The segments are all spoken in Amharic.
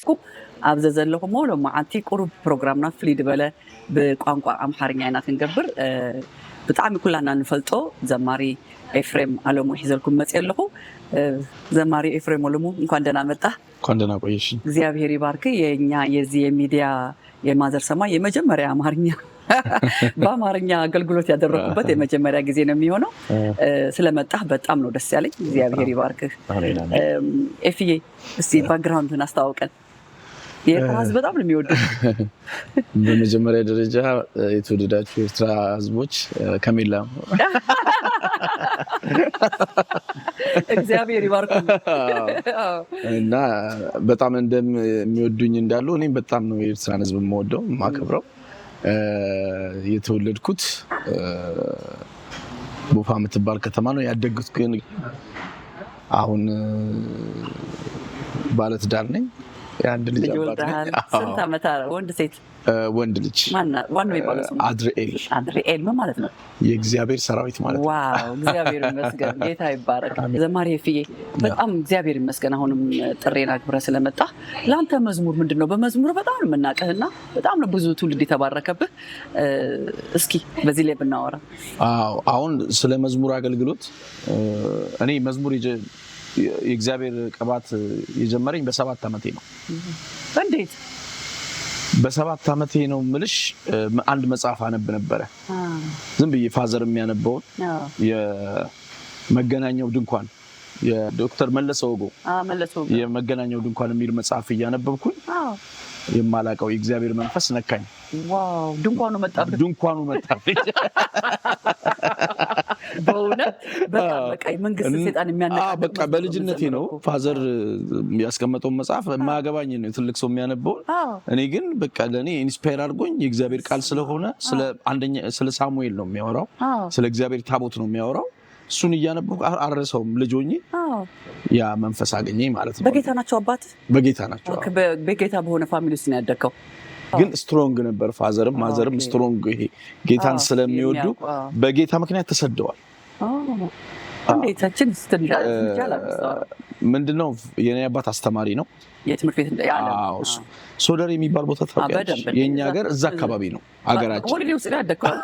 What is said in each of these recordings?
ተሓጓስኩ ኣብ ዘዘለኹሞ ሎማዓንቲ ቁሩብ ፕሮግራምና ፍልይ ዝበለ ብቋንቋ ኣምሓርኛ ኢና ክንገብር ብጣዕሚ ኩላና ንፈልጦ ዘማሪ ኤፍሬም አለሙ ሒዘልኩም መፅእ ኣለኹ ዘማሪ ኤፍሬም አለሙ እንኳን ደህና መጣ እንኳን ደህና ቆየሽ እግዚአብሔር ይባርክ የኛ የዚህ የሚዲያ የማዘር ሰማይ የመጀመሪያ አማርኛ በአማርኛ አገልግሎት ያደረኩበት የመጀመሪያ ጊዜ ነው የሚሆነው ስለመጣህ በጣም ነው ደስ ያለኝ እግዚአብሔር ይባርክ ኤፍዬ እስቲ ባክግራውንድን አስተዋውቀን የራስ በጣም ነው የሚወደው በመጀመሪያ ደረጃ የተወደዳችሁ ኤርትራ ህዝቦች ከሜላ እግዚአብሔር ይባርክ እና በጣም እንደሚወዱኝ እንዳሉ እኔም በጣም ነው የኤርትራን ህዝብ የምወደው ማከብረው የተወለድኩት ቦፋ የምትባል ከተማ ነው ያደግኩት ግን አሁን ባለትዳር ነኝ የአንድ ልጅ አባት ነኝ ስንት ዓመት ወንድ ሴት ወንድ ልጅ ማን ነው የሚባለው ስሙ አድሪኤል ምን ማለት ነው የእግዚአብሔር ሰራዊት ማለት ነው ዋው እግዚአብሔር ይመስገን ጌታ ይባረክ ዘማሪ ኤፍዬ በጣም እግዚአብሔር ይመስገን አሁንም ጥሬና አክብረህ ስለመጣ ላንተ መዝሙር ምንድነው በመዝሙር በጣም ነው የምናቀህና በጣም ነው ብዙ ትውልድ የተባረከብህ እስኪ በዚህ ላይ ብናወራ አሁን ስለ መዝሙር አገልግሎት እኔ መዝሙር የእግዚአብሔር ቅባት የጀመረኝ በ7 ዓመቴ ነው እንዴት በ7 ዓመቴ ነው ምልሽ አንድ መጽሐፍ አነብ ነበር ዝም ብዬ ፋዘር የሚያነበው የመገናኛው ድንኳን የዶክተር መለሰ ወጎ የመገናኛው ድንኳን የሚል መጽሐፍ እያነበብኩኝ የማላቀው የእግዚአብሔር መንፈስ ነካኝ ዋው ድንኳኑ መጣብኝ በእውነት በቃ መንግስት ሰይጣን የሚያነቃ በቃ በልጅነቴ ነው ፋዘር ያስቀመጠው መጽሐፍ ማገባኝ ነው ትልቅ ሰው የሚያነበው እኔ ግን በቃ ለኔ ኢንስፓየር አድርጎኝ የእግዚአብሔር ቃል ስለሆነ ስለ ሳሙኤል ነው የሚያወራው ስለ እግዚአብሔር ታቦት ነው የሚያወራው እሱን እያነበብኩ አረሰውም ልጆኝ ያ መንፈስ አገኘኝ ማለት ነው በጌታ ናቸው አባት በጌታ ናቸው በጌታ በሆነ ፋሚሊ ውስጥ ነው ያደከው ግን ስትሮንግ ነበር ፋዘርም ማዘርም ስትሮንግ ይሄ ጌታን ስለሚወዱ በጌታ ምክንያት ተሰደዋል እንዴታችን ምንድነው የኔ አባት አስተማሪ ነው የትምህርት ቤት ያለው ሶደር የሚባል ቦታ ታውቂያለሽ የኛ ሀገር እዛ አካባቢ ነው ሀገራችን ወልዲ ውስጥ ያደከው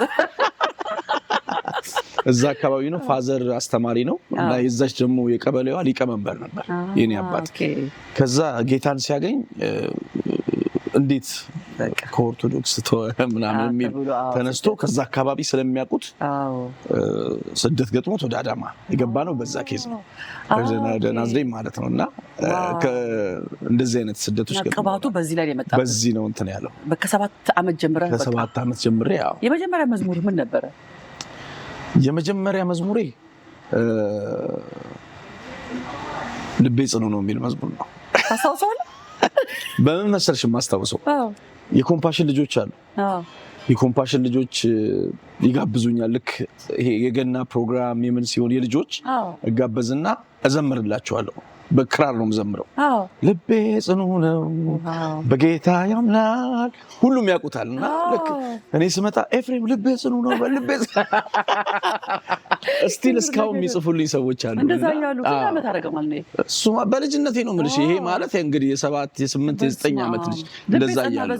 እዛ አካባቢ ነው ፋዘር አስተማሪ ነው እና የዛች ደግሞ የቀበሌዋ ሊቀመንበር ነበር የኔ አባት ከዛ ጌታን ሲያገኝ እንዴት ከኦርቶዶክስ ምናምን የሚል ተነስቶ ከዛ አካባቢ ስለሚያውቁት ስደት ገጥሞት ወደ አዳማ የገባ ነው በዛ ኬዝ ነው ወደ ናዝሬት ማለት ነውና እንደዚህ አይነት ስደቶች ቅባቱ በዚህ ላይ የመጣው በዚህ ነው እንትን ያለው ከ7 ዓመት ጀምሬ ያው የመጀመሪያ መዝሙር ምን ነበር የመጀመሪያ መዝሙሬ ልቤ ጽኑ ነው የሚል መዝሙር ነው ታሳውሳለህ በምን መሰልሽ ማስታወሰው የኮምፓሽን ልጆች አሉ የኮምፓሽን ልጆች ይጋብዙኛል ልክ ይሄ የገና ፕሮግራም የምን ሲሆን የልጆች እጋበዝና እዘምርላቸዋለሁ በክራር ነው መዘምረው ልቤ ጽኑ ነው በጌታ ያምናል ሁሉም ያውቁታልና ልክ እኔ ስመጣ ኤፍሬም ልቤ ጽኑ ነው በልቤ ስቲል እስካሁን የሚጽፉልኝ ሰዎች አሉ እንደዛ ያሉ ከአመት አረጋው ማለት ነው እሱ በልጅነቴ ነው ምልሽ ይሄ ማለት እንግዲህ የ7 የ8 የ9 ዓመት ልጅ እንደዛ ያያሉ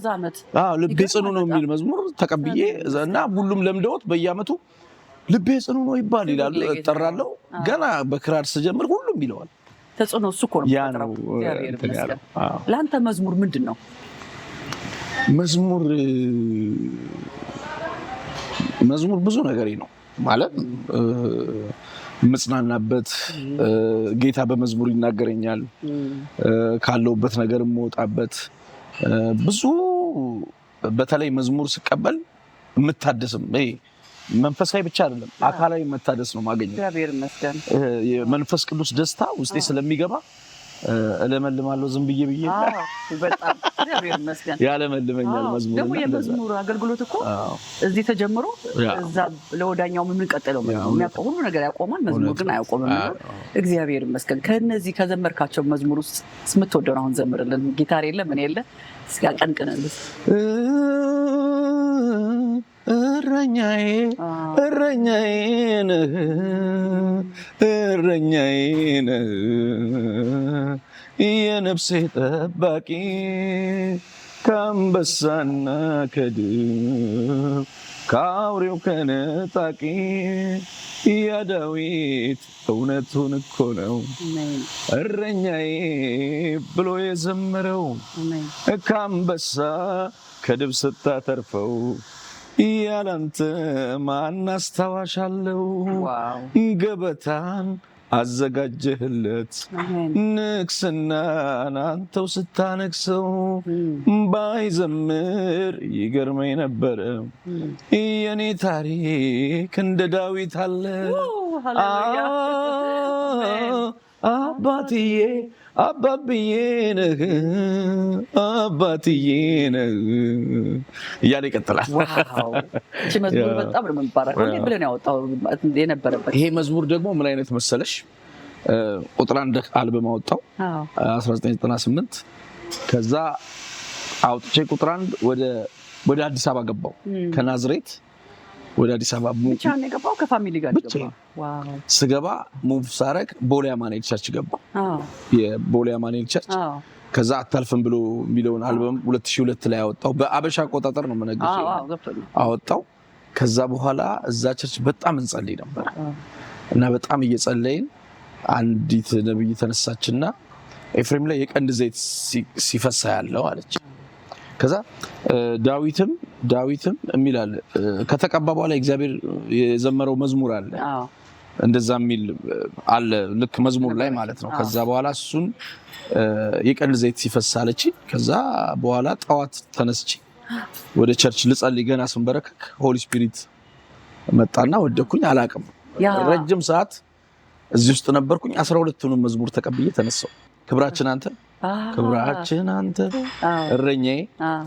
ልቤ ጽኑ ነው የሚል መዝሙር ተቀብዬ እና ሁሉም ለምደውት በየአመቱ ልቤ ጽኑ ነው ይላሉ እጠራለሁ ገና በክራር ስጀምር ሁሉም ይለዋል ተጽኖ እሱ እኮ ነው ለአንተ መዝሙር ምንድነው መዝሙር ብዙ ነገር ነው ማለት መጽናናበት ጌታ በመዝሙር ይናገረኛል ካለውበት ነገር የምወጣበት ብዙ በተለይ መዝሙር ስቀበል የምታደስም መንፈሳዊ ብቻ አይደለም አካላዊ መታደስ ነው ማገኘው እግዚአብሔር ይመስገን የመንፈስ ቅዱስ ደስታ ውስጤ ስለሚገባ እለመልማለሁ ዝም ብዬ በጣም እግዚአብሔር ይመስገን ያለመልመኛል መዝሙር ደግሞ የመዝሙር አገልግሎት እኮ እዚህ ተጀምሮ እዛ ለወዳኛው ምን ቀጠለው የሚያቆም ሁሉ ነገር ያቆማል መዝሙር ግን አያቆምም እግዚአብሔር ይመስገን ከነዚህ ከዘመርካቸው መዝሙር ውስጥ ስምትወደው አሁን ዘምርልን ጊታር የለ ምን የለ እስኪ አቀንቅነልስ እረኛዬ የነፍሴ ጠባቂ ከአንበሳና ከድብ ከአውሬው ከነጣቂ የዳዊት እውነቱን እኮ ነው እረኛዬ ብሎ የዘመረው ከአንበሳ ከድብ ስታተርፈው ያላንተ ማን አስታዋሻለው ገበታን አዘጋጀህለት ንግስናን አንተው ስታነግሰው ባይዘምር ይገርመኝ ነበረ የኔ ታሪክ እንደ ዳዊት አለ አባትዬ አባብዬ ነህ አባትዬ ነህ እያለ ይቀጥላል። እቺ መዝሙር በጣም ነው የምንባረከው። እንዴት ብለን ያወጣው የነበረበት ይሄ መዝሙር ደግሞ ምን አይነት መሰለሽ? ቁጥር 1 አልበም አወጣው 1998። ከዛ አውጥቼ ቁጥር 1 ወደ አዲስ አበባ ገባው። ከናዝሬት ወደ አዲስ አበባ ብቻ ነው የገባው ከፋሚሊ ጋር ገባው። ዋው ስገባ ሙቭ ሳረግ ቦሌ አማኑኤል ቸርች ገባው። የቦሌ አማኑኤል ቸርች ከዛ አታልፍም ብሎ የሚለውን አልበም 2002 ላይ አወጣው። በአበሻ አቆጣጠር ነው የምነግርሽ አወጣው። ከዛ በኋላ እዛ ቸርች በጣም እንጸልይ ነበር እና በጣም እየጸለይን አንዲት ነብይ ተነሳችና ኤፍሬም ላይ የቀንድ ዘይት ሲፈሳ ያለው አለች። ከዛ ዳዊትም የሚላል ከተቀባ በኋላ እግዚአብሔር የዘመረው መዝሙር አለ እንደዛ የሚል አለ ልክ መዝሙር ላይ ማለት ነው። ከዛ በኋላ እሱን የቀንድ ዘይት ሲፈሳ አለች። ከዛ በኋላ ጠዋት ተነስቼ ወደ ቸርች ልጸልይ ገና ስንበረከክ ሆሊ ስፒሪት መጣና ወደኩኝ። አላቅም ረጅም ሰዓት እዚህ ውስጥ ነበርኩኝ። 12ቱንም መዝሙር ተቀብዬ ተነሳው። ክብራችን አንተ እረኛዬ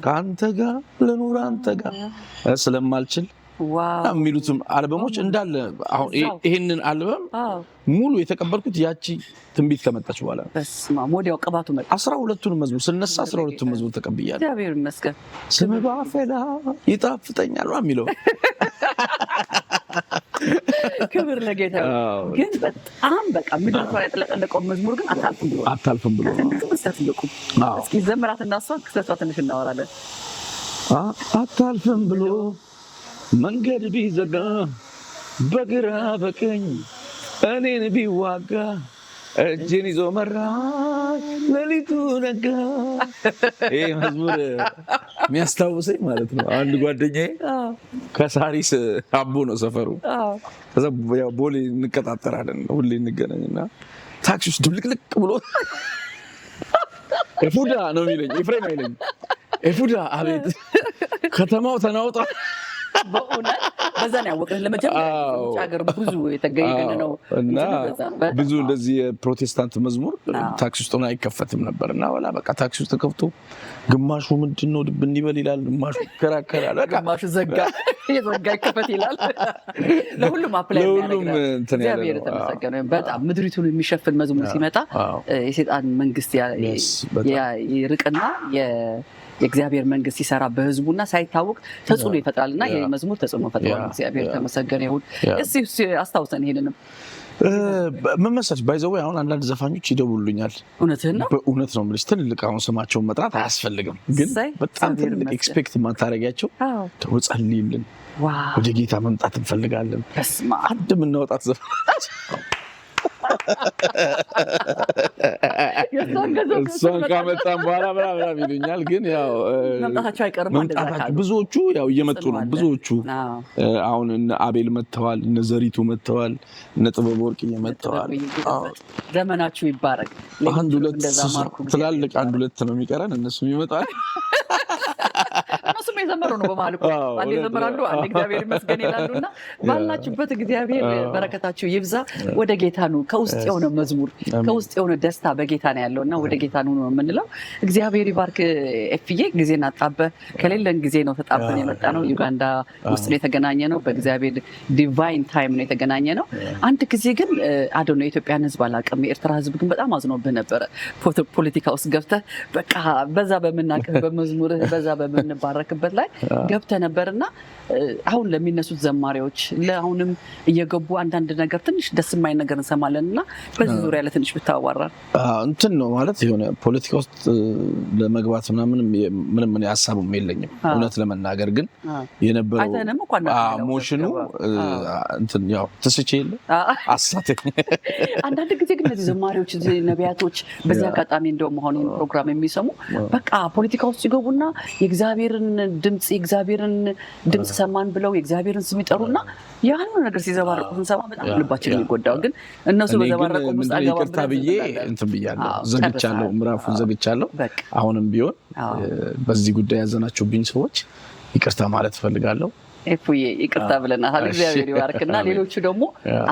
ከአንተ ጋር ልኑር አንተ ጋር ስለማልችል የሚሉትም አልበሞች እንዳለ አሁን ይሄንን አልበም ሙሉ የተቀበልኩት ያቺ ትንቢት ከመጣች በኋላ ነው። በስመ አብ ወዲያው ቅባቱ መጣ። 12ቱንም መዝሙር ስነሳ 12ቱንም መዝሙር ተቀብያለሁ። እግዚአብሔር ይመስገን። ስም ባፈላ ይጣፍጠኛል የሚለው ክብር ለጌታ። ግን በጣም በቃ ምድር ላይ የተለቀለቀው መዝሙር ግን አታልፍም ብሎ እስኪ ዘመራት እናሷ ክሰቷ ትንሽ እናወራለን። አታልፍም ብሎ መንገድ ቢዘጋ በግራ በቀኝ እኔን ቢዋጋ እጄን ይዞ መራ ሌሊቱ ነጋ። ይሄ መዝሙር የሚያስታውሰኝ ማለት ነው አንድ ጓደኛዬ ከሳሪስ አቦ ነው ሰፈሩ። ከዛ ቦሌ እንቀጣጠራለን ሁሌ እንገናኝና ታክሲ ውስጥ ድብልቅልቅ ብሎ ኤፉዳ ነው የሚለኝ ኤፍሬም አይለኝ ኤፉዳ አቤት ከተማው ተናውጣ በእውነት በዛ ነው ያወቅን። ለመጀመሪያ ሀገር ብዙ የተገኘ ነው እና ብዙ እንደዚህ የፕሮቴስታንት መዝሙር ታክሲ ውስጥ ነው አይከፈትም ነበርና ወላ በቃ ታክሲ ውስጥ ተከፍቶ ግማሹ ምንድነው ድብን ይበል ይላል፣ ግማሹ ይከራከራል፣ ግማሹ ዘጋ ይከፈት ይላል። ለሁሉም አፕላይ ያደርጋል። እግዚአብሔር የተመሰገነ። በጣም ምድሪቱን የሚሸፍን መዝሙር ሲመጣ የሰይጣን መንግስት ይርቅና የእግዚአብሔር መንግስት ሲሰራ በህዝቡና ሳይታወቅ ተጽዕኖ ይፈጥራልና ይሄ መዝሙር ተጽዕኖ ፈጥሯል። እግዚአብሔር ተመሰገነ ይሁን። እስኪ አስታውሰን ይሄንንም ምን መሰለሽ ባይዘው አሁን አንዳንድ ዘፋኞች ይደውሉልኛል። እውነትህን ነው? በእውነት ነው የምልሽ። ትልልቅ አሁን ስማቸውን መጥራት አያስፈልግም፣ ግን በጣም ትልልቅ ኤክስፔክት ማታረጊያቸው ተው ጸልይልን፣ ወደ ጌታ መምጣት እንፈልጋለን፣ አንድ የምናወጣት ዘፋኞች እሷን ካመጣን በኋላ ምናምን ይሉኛል። ግን ያው መምጣታቸው አይቀርም። ብዙዎቹ ያው እየመጡ ነው። ብዙዎቹ አሁን እነ አቤል መጥተዋል፣ እነ ዘሪቱ መጥተዋል፣ እነ ጥበብ ወርቅ መጥተዋል። ዘመናችሁ ይባረክ። አንድ ሁለት ትላልቅ አንድ ሁለት ነው የሚቀረን፣ እነሱም ይመጣል። እነሱም የዘመሩ ነው በማለት አንዴ ዘመራሉ፣ አንዴ እግዚአብሔር ይመስገን ይላሉና ባላችሁበት እግዚአብሔር በረከታችሁ ይብዛ። ወደ ጌታ ነው። ከውስጥ የሆነ መዝሙር ከውስጥ የሆነ ደስታ በጌታ ነው ያለውና ወደ ጌታ ነው የምንለው። እግዚአብሔር ይባርክ። ኤፍዬ ጊዜን አጣበ ከሌለን ጊዜ ነው ተጣበን የመጣ ነው። ዩጋንዳ ውስጥ ነው የተገናኘ ነው። በእግዚአብሔር ዲቫይን ታይም ነው የተገናኘ ነው። አንድ ጊዜ ግን አዶነ የኢትዮጵያን ሕዝብ አላውቅም፣ የኤርትራ ሕዝብ ግን በጣም አዝኖብህ ነበረ። ፖለቲካ ውስጥ ገብተህ በቃ በዛ በምናቅህ በመዝሙርህ በዛ በምንባረክበት የነበርክበት ላይ ገብተህ ነበርና አሁን ለሚነሱት ዘማሪዎች ለአሁንም እየገቡ አንዳንድ ነገር ትንሽ ደስ የማይል ነገር እንሰማለንና በዚህ ዙሪያ ላይ ትንሽ ብታዋራን። እንትን ነው ማለት የሆነ ፖለቲካ ውስጥ ለመግባት ምንም ምን ሀሳቡም የለኝም እውነት ለመናገር ግን የነበረው ሞሽኑ እንትን ያው ተስቼ የለ አሳተኝ አንዳንድ ጊዜ ግን እነዚህ ዘማሪዎች ነቢያቶች በዚህ አጋጣሚ እንደውም አሁን ፕሮግራም የሚሰሙ በቃ ፖለቲካ ውስጥ ሲገቡና የእግዚአብሔርን ድምጽ ሰማን ብለው የእግዚአብሔርን ስም ይጠሩና ያን ነገር ሲዘባረቁ ስንሰማ በጣም ልባችን የሚጎዳው ግን እነሱ በዘባረቁ ውስጥ ይቅርታ ብዬ እንትን ብያለሁ ዘግቻለሁ ምዕራፉን ዘግቻለሁ አሁንም ቢሆን በዚህ ጉዳይ ያዘናችሁብኝ ሰዎች ይቅርታ ማለት ፈልጋለሁ ኤፉዬ ይቅርታ ብለናል እግዚአብሔር ይባርክና ሌሎቹ ደግሞ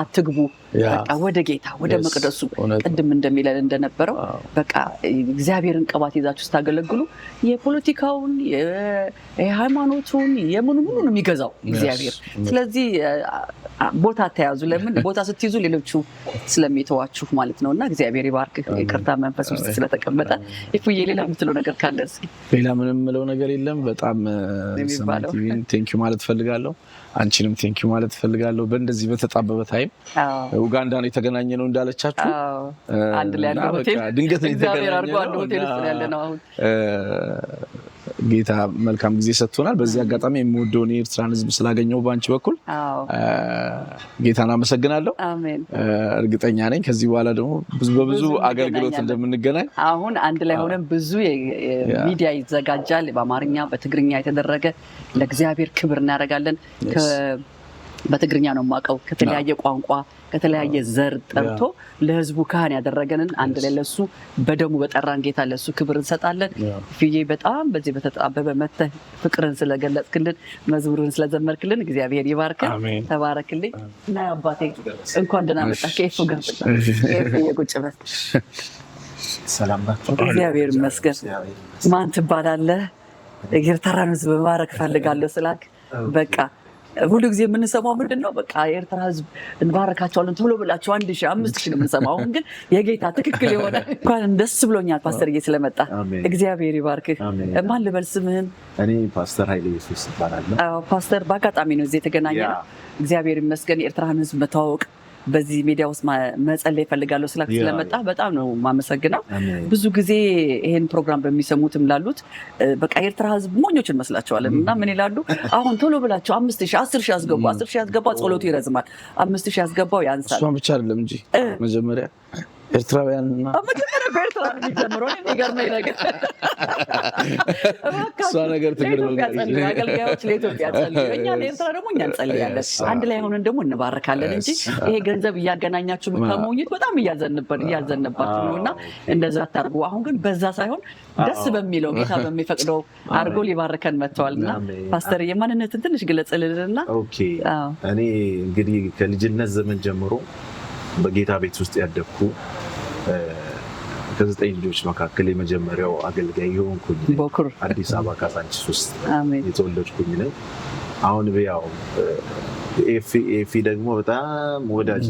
አትግቡ በቃ ወደ ጌታ ወደ መቅደሱ ቅድም እንደሚለን እንደነበረው በቃ እግዚአብሔርን ቅባት ይዛችሁ ስታገለግሉ የፖለቲካውን የሃይማኖቱን የምኑን ነው የሚገዛው እግዚአብሔር ስለዚህ ቦታ ተያዙ ለምን ቦታ ስትይዙ ሌሎቹ ስለሚተዋችሁ ማለት ነውና እግዚአብሔር ይባርክ ይቅርታ መንፈስ ውስጥ ስለተቀመጠ ኤፉዬ ሌላ የምትለው ነገር ካለ እስኪ ሌላ ምንም የምለው ነገር የለም በጣም ሰማቲቪን ቴንኪው ማለት ፈልጋለሁ አንቺንም ቴንኪው ማለት ፈልጋለሁ በእንደዚህ በተጣበበ ታይም ኡጋንዳ ነው የተገናኘ ነው እንዳለቻችሁ አንድ ላይ አንድ ሆቴል ድንገት ነው እግዚአብሔር አድርጎ አንድ ሆቴል ውስጥ ያለ ነው አሁን ጌታ መልካም ጊዜ ሰጥቶናል በዚህ አጋጣሚ የምወደውን የኤርትራን ህዝብ ስላገኘው ባንቺ በኩል ጌታን አመሰግናለሁ አሜን እርግጠኛ ነኝ ከዚህ በኋላ ደግሞ በብዙ አገልግሎት እንደምንገናኝ አሁን አንድ ላይ ሆነን ብዙ ሚዲያ ይዘጋጃል በአማርኛ በትግርኛ የተደረገ ለእግዚአብሔር ክብር እናደርጋለን በትግርኛ ነው የማውቀው ከተለያየ ቋንቋ ከተለያየ ዘር ጠርቶ ለህዝቡ ካህን ያደረገንን አንድ ላይ ለሱ በደሙ በጠራን ጌታ ለሱ ክብር እንሰጣለን ፍዬ በጣም በዚህ በተጣበበ መተህ ፍቅርን ስለገለጽክልን መዝሙርን ስለዘመርክልን እግዚአብሔር ይባርክህ ተባረክልኝ እና አባቴ እንኳን ደህና መጣህ ከኤፉ ጋር ቁጭ በል ሰላም ናችሁ እግዚአብሔር ይመስገን ማን ትባላለህ የኤርትራን ህዝብ መባረክ ፈልጋለሁ ስላክ በቃ ሁሉ ጊዜ የምንሰማው ምንድነው በቃ የኤርትራ ህዝብ እንባረካቸዋለን ቶሎ ብላችሁ 1000 5000 ነው የምንሰማው አሁን ግን የጌታ ትክክል የሆነ እንኳን ደስ ብሎኛል ፓስተርዬ ስለመጣ እግዚአብሔር ይባርክህ ማን ልበል ስምህን እኔ ፓስተር ኃይሌ ኢየሱስ እባላለሁ ፓስተር በአጋጣሚ ነው እዚህ የተገናኘነው እግዚአብሔር ይመስገን የኤርትራን ህዝብ መተዋወቅ በዚህ ሚዲያ ውስጥ መጸለይ ፈልጋለሁ ስለመጣ በጣም ነው ማመሰግነው ብዙ ጊዜ ይሄን ፕሮግራም በሚሰሙትም ላሉት በቃ ኤርትራ ህዝብ ሞኞች እንመስላቸዋለን እና ምን ይላሉ አሁን ቶሎ ብላችሁ 5000 10000 ያስገቡ 10000 ያስገባ ጸሎቱ ይረዝማል 5000 ያስገባው ያንሳል እሷን ብቻ አይደለም እንጂ መጀመሪያ ኤርትራውያንና መጀመሪያ በኤርትራ የሚጀምረው የሚገርመኝ ነገር እሷ ነገር አገልጋዮች ለኢትዮጵያ ጸልዩ እኛ ለኤርትራ ደግሞ እኛ እንጸልያለን አንድ ላይ ሆነን ደግሞ እንባረካለን እንጂ ይሄ ገንዘብ እያገናኛችሁ ከመውኘት በጣም እያዘንባችሁ ነው እና እንደዛ አታርጉ አሁን ግን በዛ ሳይሆን ደስ በሚለው ጌታ በሚፈቅደው አድርጎ ሊባርከን መጥተዋልና ፓስተር የማንነትን ትንሽ ግለጽልንና ኦኬ እኔ እንግዲህ ከልጅነት ዘመን ጀምሮ በጌታ ቤት ውስጥ ያደግኩ ከ9 ልጆች መካከል የመጀመሪያው አገልጋይ የሆንኩኝ አዲስ አበባ ካሳንቺስ ውስጥ የተወለድኩኝ ነኝ አሁን ያው ኤፊ ደግሞ በጣም ወዳጄ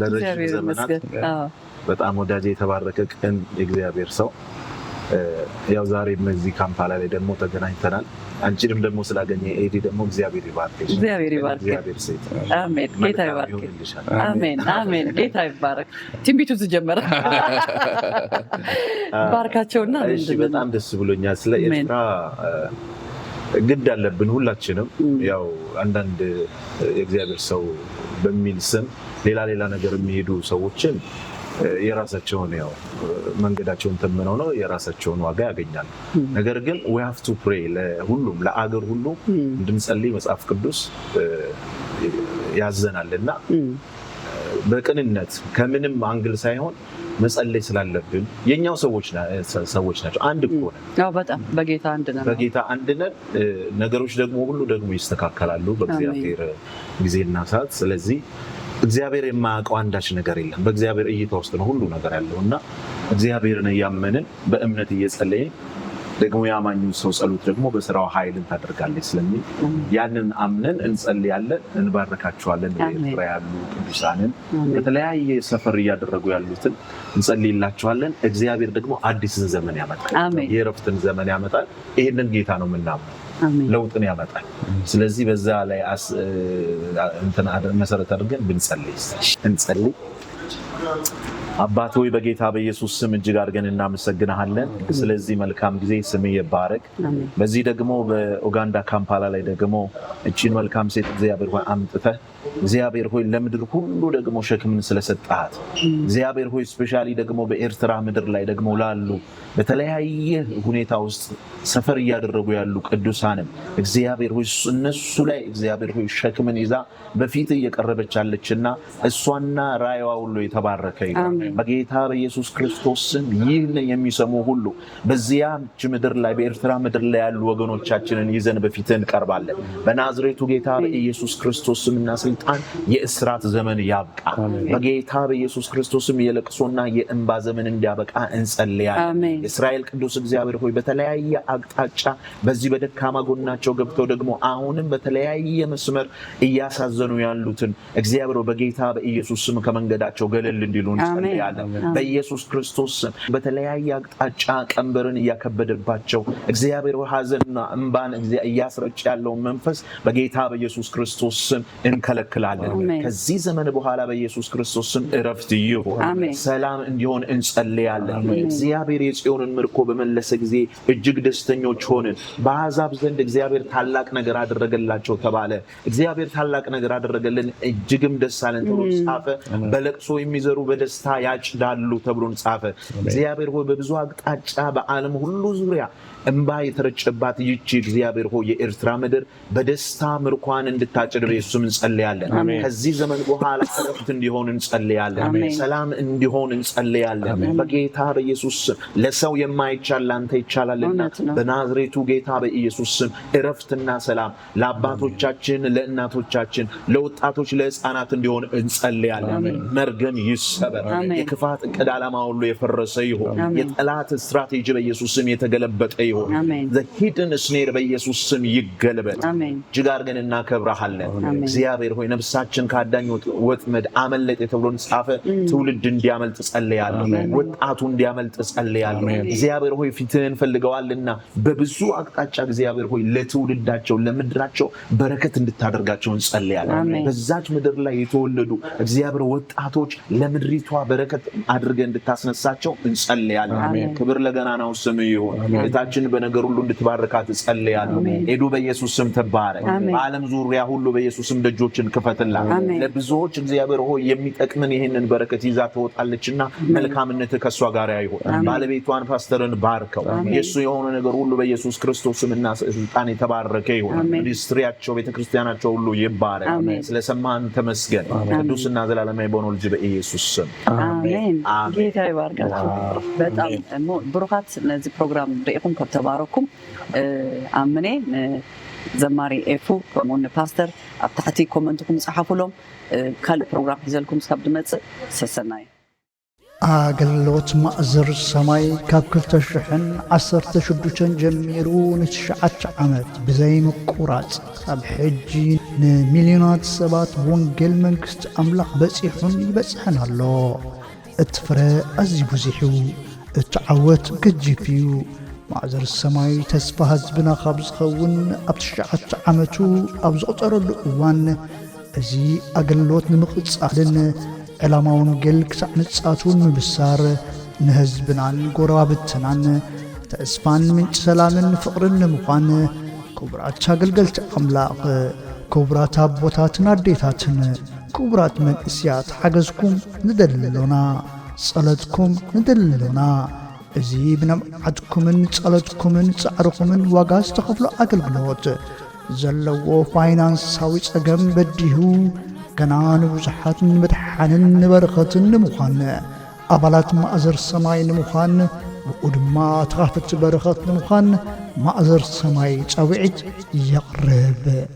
ለረጅም ዘመናት በጣም ወዳጄ የተባረከ ቅን የእግዚአብሔር ሰው ያው ዛሬ በዚህ ካምፓላ ላይ ደግሞ ተገናኝተናል አንቺንም ደግሞ ስላገኘ ኤዲ ደግሞ እግዚአብሔር ይባርክሽ እግዚአብሔር ሴት አሜን ጌታ ይባርክ አሜን ጌታ ይባርክ ትንቢቱ ተጀመረ ባርካቸውና እሺ በጣም ደስ ብሎኛል ስለ ኤርትራ ግድ አለብን ሁላችንም ያው አንዳንድ የእግዚአብሔር ሰው በሚል ስም ሌላ ነገር የሚሄዱ ሰዎችን የራሳቸውን ያው መንገዳቸውን ተመነው ነው የራሳቸውን ዋጋ ያገኛሉ ነገር ግን we have to pray ለሁሉም ለአገር ሁሉ እንድንጸልይ መጽሐፍ ቅዱስ ያዘናልና በቅንነት ከምንም አንግል ሳይሆን መጸለይ ስላለብን የኛው ሰዎች ናቸው አንድ እኮ ነው በጣም በጌታ አንድ ነን ነገሮች ደግሞ ሁሉ ደግሞ ይስተካከላሉ በእግዚአብሔር ጊዜና ሰዓት ስለዚህ እግዚአብሔር የማያውቀው አንዳች ነገር የለም በእግዚአብሔር እይታ ውስጥ ነው ሁሉ ነገር ያለውና እግዚአብሔርን ያመንን በእምነት እየጸለይን ደግሞ ያማኙ ሰው ጸሎት ደግሞ በስራው ኃይልን ታደርጋለች ስለሚል ያንን አምነን እንጸልያለን እንባረካቸዋለን በኤርትራ ያሉ ቅዱሳንን በተለያየ ሰፈር እያደረጉ ያሉትን እንጸልይላቸዋለን እግዚአብሔር ደግሞ አዲስን ዘመን ያመጣል የእረፍትን ዘመን ያመጣል ይሄንን ጌታ ነው የምናምነው ለውጥን ያመጣል። ስለዚህ በዛ ላይ መሰረት አድርገን እንጸልይ። አባት ሆይ በጌታ በኢየሱስ ስም እጅግ አድርገን እናመሰግናለን ስለዚህ መልካም ጊዜ። ስምህ ይባረክ። በዚህ ደግሞ በኡጋንዳ ካምፓላ ላይ ደግሞ እቺን መልካም ሴት እግዚአብሔር ሆይ አምጥተህ እግዚአብሔር ሆይ ለምድር ሁሉ ደግሞ ሸክምን ስለሰጣት እግዚአብሔር ሆይ ስፔሻሊ ደግሞ በኤርትራ ምድር ላይ ደግሞ ላሉ በተለያየ ሁኔታ ውስጥ ሰፈር ያደረጉ ያሉ ቅዱሳንም እግዚአብሔር ሆይ እነሱ ላይ እግዚአብሔር ሆይ ሸክምን ይዛ በፊት እየቀረበች አለችና እሷና ራእይዋ ሁሉ የተባረከ ይሁን በጌታ በኢየሱስ ክርስቶስ ስም። ይህን የሚሰሙ ሁሉ በዚያች ምድር ላይ በኤርትራ ምድር ላይ ያሉ ወገኖቻችንን ይዘን በፊት እንቀርባለን በናዝሬቱ ጌታ በኢየሱስ ክርስቶስ ስምና ስልጣን የእስራት ዘመን ያብቃ በጌታ በኢየሱስ ክርስቶስ ስም። የለቅሶና የእንባ ዘመን እንዲያበቃ እንጸልያለን። የእስራኤል ቅዱስ እግዚአብሔር ሆይ በተለያየ አቅጣጫ በዚህ በደካማ ጎናቸው ገብተው ደግሞ አሁንም በተለያየ መስመር እያሳዘኑ ያሉትን እግዚአብሔር በጌታ በኢየሱስ ስም ከመንገዳቸው ገለል እንዲሉ እንጸልያለን በኢየሱስ ክርስቶስ ስም። በተለያየ አቅጣጫ ቀንበርን እያከበደባቸው እግዚአብሔር ሐዘንና እንባን እያስረጭ ያለው መንፈስ በጌታ በኢየሱስ ክርስቶስ ስም እንከለክላለን። ከዚህ ዘመን በኋላ በኢየሱስ ክርስቶስ ስም እረፍት ይሁን፣ ሰላም እንዲሆን እንጸልያለን። እግዚአብሔር የጽዮንን ምርኮ በመለሰ ጊዜ እጅግ ደስተኞች ሆንን። በአሕዛብ ዘንድ እግዚአብሔር ታላቅ ነገር አደረገላቸው ተባለ። እግዚአብሔር ታላቅ ነገር አደረገልን እጅግም ደስ አለን ተብሎ ጻፈ። በለቅሶ የሚዘሩ በደስታ ያጭዳሉ ተብሎ ጻፈ። እግዚአብሔር ሆይ በብዙ አቅጣጫ በዓለም ሁሉ ዙሪያ እንባ የተረጨባት ይቺ እግዚአብሔር ሆይ የኤርትራ ምድር በደስታ ምርኳን እንድታጭድ በኢየሱስ እንጸልያለን። ከዚህ ዘመን በኋላ እረፍት እንዲሆን እንጸልያለን። ሰላም እንዲሆን እንጸልያለን በጌታ በኢየሱስ ስም። ለሰው የማይቻል ላንተ ይቻላልና በናዝሬቱ ጌታ በኢየሱስ ስም እረፍትና ሰላም ለአባቶቻችን፣ ለእናቶቻችን፣ ለወጣቶች፣ ለሕፃናት እንዲሆን እንጸልያለን። መርገም ይሰበር። የክፋት ዕቅድ ዓላማ ሁሉ የፈረሰ ይሁን። የጠላት ስትራቴጂ በኢየሱስ ስም የተገለበጠ ይሁን። the hidden snare በኢየሱስ ስም ይገለበጥ። እጅግ አድርገን እናከብረሃለን እግዚአብሔር ሆይ። ነፍሳችን ከአዳኝ ወጥመድ አመለጠ ተብሎ ጻፈ። ትውልድ እንዲያመልጥ ጸልያለሁ። ወጣቱ እንዲያመልጥ ጸልያለሁ እግዚአብሔር ሆይ። ፊትህን ፈልገዋልና በብዙ አቅጣጫ እግዚአብሔር ሆይ ለትውልዳቸው ለምድራቸው በረከት እንድታደርጋቸው እንጸልያለን። በዛች ምድር ላይ የተወለዱ እግዚአብሔር ወጣቶች ለምድሪቷ በረከት አድርገህ እንድታስነሳቸው እንጸልያለን። ክብር ለገናናው ስም ይሁን። ጌታችን በነገር ሁሉ እንድትባርካት ጸልያለሁ። ሄዱ በኢየሱስ ስም ተባረክ። በዓለም ዙሪያ ሁሉ በኢየሱስ ስም ደጆችን ክፈትላት። ለብዙዎች እግዚአብሔር ሆይ የሚጠቅምን ይሄንን በረከት ይዛ ትወጣለችና መልካምነት ከሷ ጋር ይሁን። ባለቤቷን ፓስተርን ባርከው። የሱ የሆነ ነገር ሁሉ በኢየሱስ ክርስቶስ ስምና ስልጣን የተባረከ ይሁን። ሚኒስትሪያቸው ቤተክርስቲያናቸው ሁሉ ይባረክ። ስለሰማን ተመስገን። ቅዱስና ዘላለማዊ በሆነው ልጅ በኢየሱስ ስም አሜን። ጌታ ይባርካችሁ። በጣም ብሩካት ነዚህ ፕሮግራም ሪኢኩም ከተባረኩም አምኔ ዘማሪ ኤፉ ከሞን ፓስተር አብታቲ ኮመንትኩም ጽሐፉሎም ካልእ ፕሮግራም ሒዘልኩም ስካብ ድመጽእ ሰሰናይ አገልግሎት ማእዘር ሰማይ ካብ 2016 ጀሚሩ ን9 ዓመት ብዘይ ምቁራጽ ኣብ ሕጂ ንሚልዮናት ሰባት ወንጌል መንግስቲ ኣምላኽ በፂሑን ይበፅሕን ኣሎ። እቲ ፍረ ኣዝዩ ብዙሕ እዩ፣ እቲ ዓወት ገጂፍ እዩ። ማእዘር ሰማይ ተስፋ ህዝብና ካብ ዝኸውን ኣብ 9 ዓመቱ ኣብ ዝቕፀረሉ እዋን እዚ ኣገልግሎት ንምቕጻልን ዕላማ ወንጌል ክሳዕ ንጻቱን ምብሳር ንህዝብናን ጎረባብትናን ተስፋን ምንጭ ሰላምን ፍቕርን ንምዃን ክቡራት ኣገልገልቲ ኣምላኽ፣ ክቡራት ኣቦታትን ኣዴታትን፣ ክቡራት መንእስያት ሓገዝኩም ንደልሎና፣ ጸለትኩም ንደልሎና። እዚ ብነምዓትኩምን ጸለትኩምን ጻዕርኩምን ዋጋ ዝተኸፍሎ ኣገልግሎት ዘለዎ ፋይናንሳዊ ጸገም በዲሁ ገና ንብዙሓት ንመድሓንን ንበረኸትን ንምዃን ኣባላት ማእዘር ሰማይ ንምዃን ብኡ ድማ ተኻፈቲ በረኸት ንምዃን ማእዘር ሰማይ ጻውዒት የቕርብ።